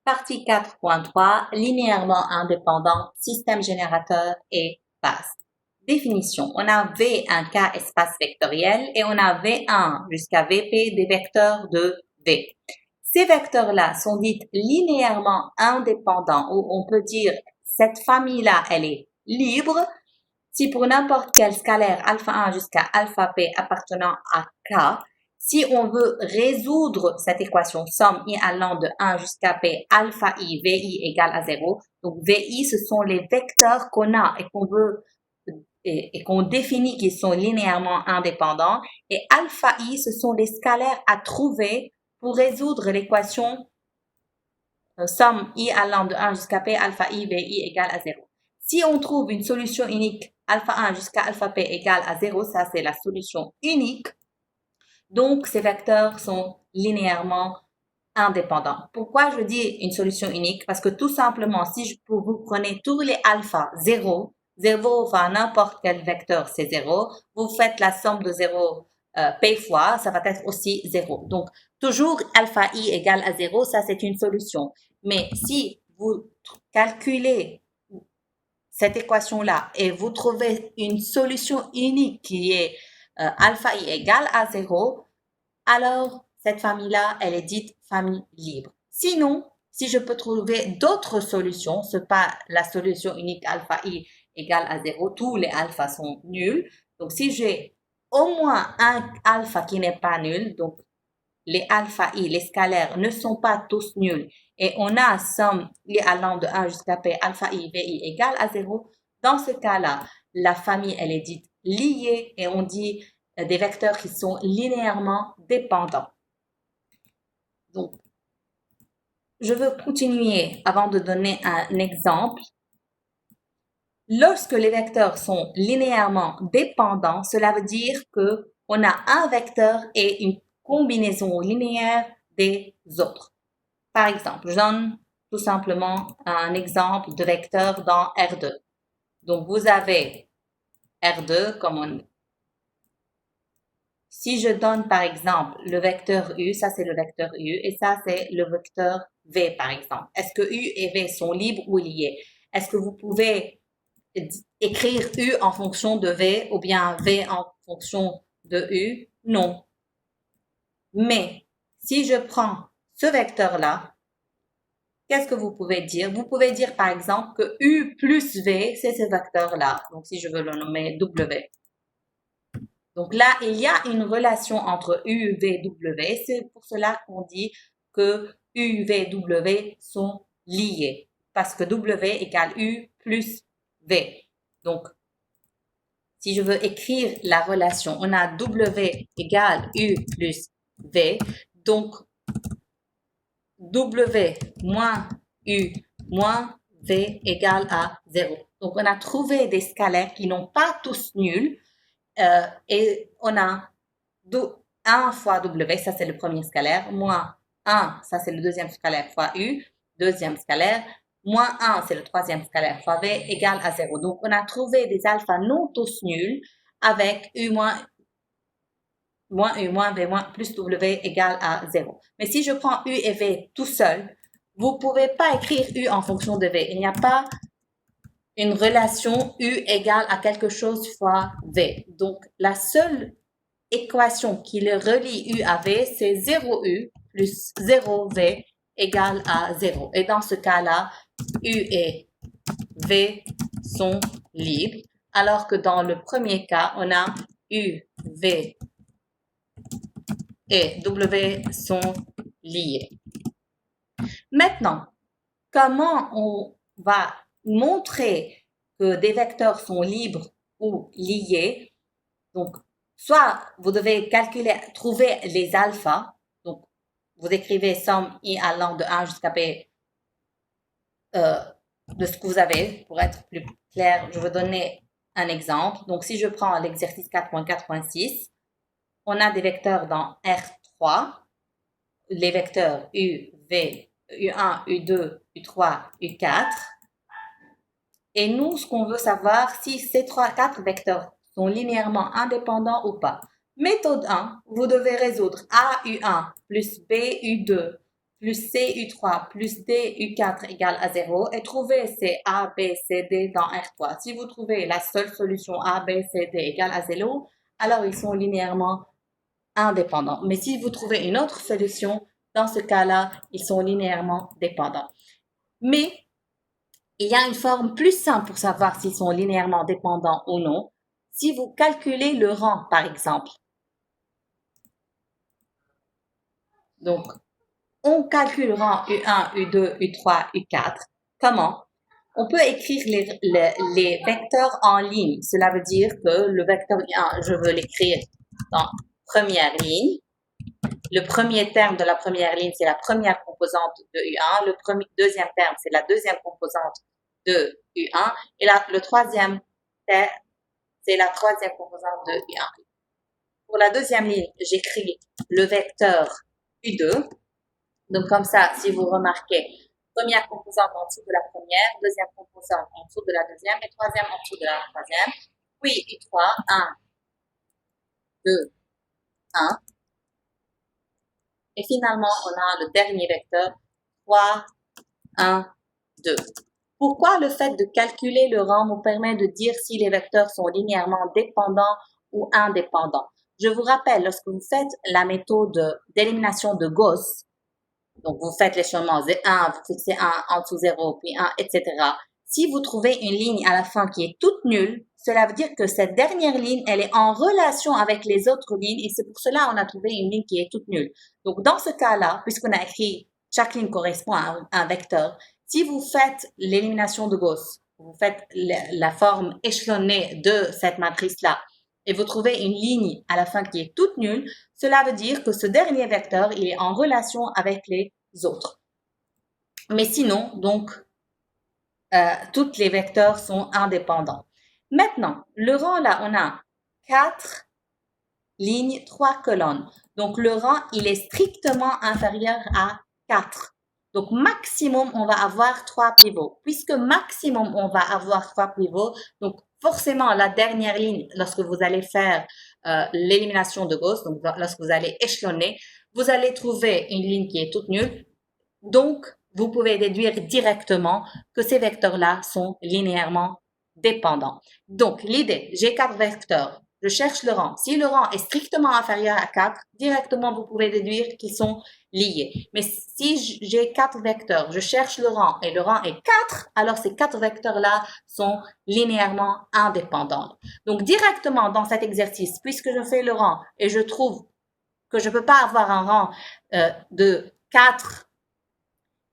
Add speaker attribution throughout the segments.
Speaker 1: Partie 4.3, linéairement indépendant, système générateur et base. Définition. On a V un K espace vectoriel et on a V1 jusqu'à VP des vecteurs de V. Ces vecteurs-là sont dits linéairement indépendants, ou on peut dire cette famille-là, elle est libre si pour n'importe quel scalaire alpha 1 jusqu'à alpha p appartenant à K, si on veut résoudre cette équation somme i allant de 1 jusqu'à p alpha i vi égale à 0, donc vi ce sont les vecteurs qu'on a et qu'on veut et qu'on définit qu'ils sont linéairement indépendants, et alpha i ce sont les scalaires à trouver pour résoudre l'équation somme i allant de 1 jusqu'à p alpha i vi égale à 0. Si on trouve une solution unique alpha 1 jusqu'à alpha p égale à 0, ça c'est la solution unique. Donc, ces vecteurs sont linéairement indépendants. Pourquoi je dis une solution unique? Parce que tout simplement, si vous prenez tous les alpha 0, 0 va n'importe quel vecteur, c'est 0, vous faites la somme de 0 p fois, ça va être aussi 0. Donc, toujours alpha i égale à 0, ça c'est une solution. Mais si vous calculez cette équation-là et vous trouvez une solution unique qui est alpha i égale à 0, alors cette famille-là, elle est dite famille libre. Sinon, si je peux trouver d'autres solutions, ce n'est pas la solution unique alpha i égale à 0, tous les alphas sont nuls. Donc, si j'ai au moins un alpha qui n'est pas nul, donc les alpha i, les scalaires ne sont pas tous nuls, et on a somme i allant de 1 jusqu'à p alpha i vi égale à 0, dans ce cas-là, la famille, elle est dite liée et on dit des vecteurs qui sont linéairement dépendants. Donc, je veux continuer avant de donner un exemple. Lorsque les vecteurs sont linéairement dépendants, cela veut dire que on a un vecteur et une combinaison linéaire des autres. Par exemple, je donne tout simplement un exemple de vecteur dans R2. Donc, vous avez R2 comme on... Si je donne par exemple le vecteur U, ça c'est le vecteur U et ça c'est le vecteur V par exemple. Est-ce que U et V sont libres ou liés? Est-ce que vous pouvez écrire U en fonction de V ou bien V en fonction de U? Non. Mais si je prends ce vecteur-là, qu'est-ce que vous pouvez dire? Vous pouvez dire par exemple que U plus V, c'est ce vecteur-là. Donc si je veux le nommer W. Donc là, il y a une relation entre U, V, W. C'est pour cela qu'on dit que U, V, W sont liés. Parce que W égale U plus V. Donc, si je veux écrire la relation, on a W égale U plus V. Donc, W moins U moins V égale à 0. Donc, on a trouvé des scalaires qui n'ont pas tous nuls. Et on a 1 fois W, ça c'est le premier scalaire, moins 1, ça c'est le deuxième scalaire fois U, deuxième scalaire, moins 1, c'est le troisième scalaire fois V, égale à 0. Donc, on a trouvé des alphas non tous nuls avec U moins U moins V moins plus W égale à 0. Mais si je prends U et V tout seul, vous ne pouvez pas écrire U en fonction de V. Il n'y a pas une relation U égale à quelque chose fois V. Donc, la seule équation qui le relie U à V, c'est 0U plus 0V égale à 0. Et dans ce cas-là, U et V sont libres, alors que dans le premier cas, on a U, V et W sont liés. Maintenant, comment on va montrer que des vecteurs sont libres ou liés? Donc, soit vous devez trouver les alphas. Donc, vous écrivez somme i allant de 1 jusqu'à p de ce que vous avez. Pour être plus clair, je vais donner un exemple. Donc, si je prends l'exercice 4.4.6, on a des vecteurs dans R3, les vecteurs U, V, U1, U2, U3, U4. Et nous, ce qu'on veut savoir, si ces 4 vecteurs sont linéairement indépendants ou pas. Méthode 1, vous devez résoudre AU1 plus BU2 plus CU3 plus DU4 égale à 0 et trouver ces A, B, C, D dans R3. Si vous trouvez la seule solution A, B, C, D égale à 0, alors ils sont linéairement indépendants. Mais si vous trouvez une autre solution, dans ce cas-là, ils sont linéairement dépendants. Mais il y a une forme plus simple pour savoir s'ils sont linéairement dépendants ou non. Si vous calculez le rang, par exemple. Donc, on calcule rang U1, U2, U3, U4. Comment? On peut écrire les vecteurs en ligne. Cela veut dire que le vecteur U1, je veux l'écrire dans première ligne. Le premier terme de la première ligne, c'est la première composante de U1. Le deuxième terme, c'est la deuxième composante de U1. Et là, le troisième terme, c'est la troisième composante de U1. Pour la deuxième ligne, j'écris le vecteur U2. Donc, comme ça, si vous remarquez, première composante en dessous de la première, deuxième composante en dessous de la deuxième et troisième en dessous de la troisième. Puis, U3, 1, 2, 1. Et finalement, on a le dernier vecteur, 3, 1, 2. Pourquoi le fait de calculer le rang nous permet de dire si les vecteurs sont linéairement dépendants ou indépendants? Je vous rappelle, lorsque vous faites la méthode d'élimination de Gauss, donc vous faites l'échelonnement 1, vous fixez 1 en dessous 0, puis 1, etc. Si vous trouvez une ligne à la fin qui est toute nulle, cela veut dire que cette dernière ligne, elle est en relation avec les autres lignes et c'est pour cela qu'on a trouvé une ligne qui est toute nulle. Donc, dans ce cas-là, puisqu'on a écrit chaque ligne correspond à un vecteur, si vous faites l'élimination de Gauss, vous faites la forme échelonnée de cette matrice-là et vous trouvez une ligne à la fin qui est toute nulle, cela veut dire que ce dernier vecteur, il est en relation avec les autres. Mais sinon, donc, tous les vecteurs sont indépendants. Maintenant, le rang là, on a 4 lignes, 3 colonnes. Donc, le rang, il est strictement inférieur à 4. Donc, maximum, on va avoir 3 pivots. Puisque maximum, on va avoir 3 pivots, donc forcément, la dernière ligne, lorsque vous allez faire l'élimination de Gauss, donc lorsque vous allez échelonner, vous allez trouver une ligne qui est toute nulle. Donc, vous pouvez déduire directement que ces vecteurs-là sont linéairement dépendants. Donc, l'idée, j'ai 4 vecteurs, je cherche le rang. Si le rang est strictement inférieur à 4, directement, vous pouvez déduire qu'ils sont liés. Mais si j'ai 4 vecteurs, je cherche le rang et le rang est 4, alors ces 4 vecteurs-là sont linéairement indépendants. Donc, directement dans cet exercice, puisque je fais le rang et je trouve que je ne peux pas avoir un rang de 4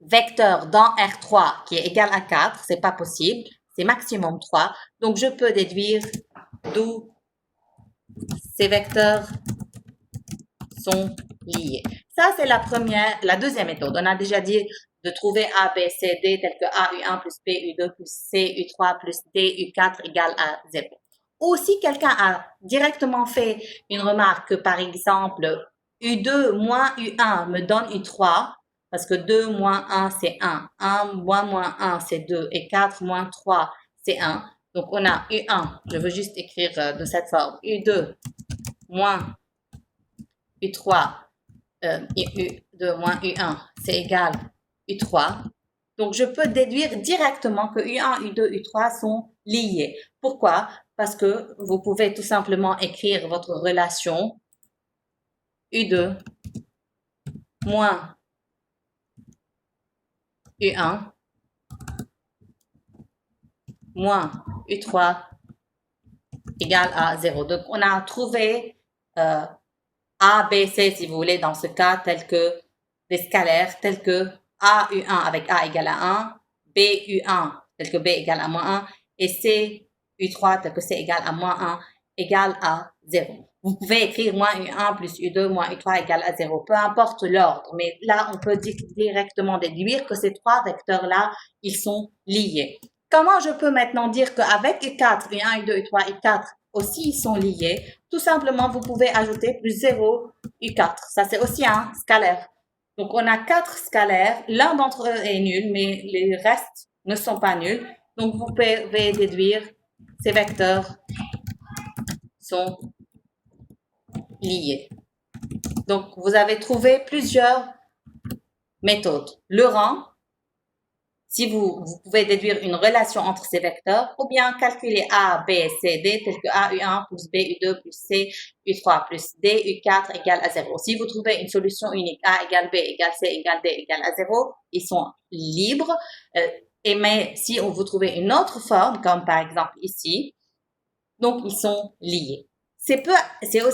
Speaker 1: vecteur dans R3 qui est égal à 4, c'est pas possible, c'est maximum 3. Donc, je peux déduire d'où ces vecteurs sont liés. Ça, c'est la deuxième méthode. On a déjà dit de trouver A, B, C, D tel que A, U1 plus B, U2 plus C, U3 plus D, U4 égale à 0. Ou si quelqu'un a directement fait une remarque que, par exemple, U2 moins U1 me donne U3, parce que 2 moins 1, c'est 1. 1 moins 1, c'est 2. Et 4 moins 3, c'est 1. Donc, on a U1. Je veux juste écrire de cette forme. U2 moins U3, U2 moins U1, c'est égal U3. Donc, je peux déduire directement que U1, U2, U3 sont liés. Pourquoi? Parce que vous pouvez tout simplement écrire votre relation U2 moins U1 moins U3 égale à 0. Donc, on a trouvé A, B, C, si vous voulez, dans ce cas, tel que des scalaires, tels que A, U1 avec A égale à 1, B, U1 tel que B égale à moins 1, et C, U3 tel que C égale à moins 1 égale à 0. Vous pouvez écrire moins U1 plus U2 moins U3 égale à 0. Peu importe l'ordre, mais là, on peut directement déduire que ces trois vecteurs-là, ils sont liés. Comment je peux maintenant dire qu'avec U4, U1, U2, U3, U4 aussi, ils sont liés? Tout simplement, vous pouvez ajouter plus 0, U4. Ça, c'est aussi un scalaire. Donc, on a 4 scalaires. L'un d'entre eux est nul, mais les restes ne sont pas nuls. Donc, vous pouvez déduire ces vecteurs sont liés. Donc, vous avez trouvé plusieurs méthode. Le rang, si vous pouvez déduire une relation entre ces vecteurs, ou bien calculer A, B, C, D, tel que A, U1 plus B, U2 plus C, U3 plus D, U4 égale à 0. Si vous trouvez une solution unique, A égale B égale C égale D égale à 0, ils sont libres. Mais si vous trouvez une autre forme, comme par exemple ici, donc ils sont liés. C'est aussi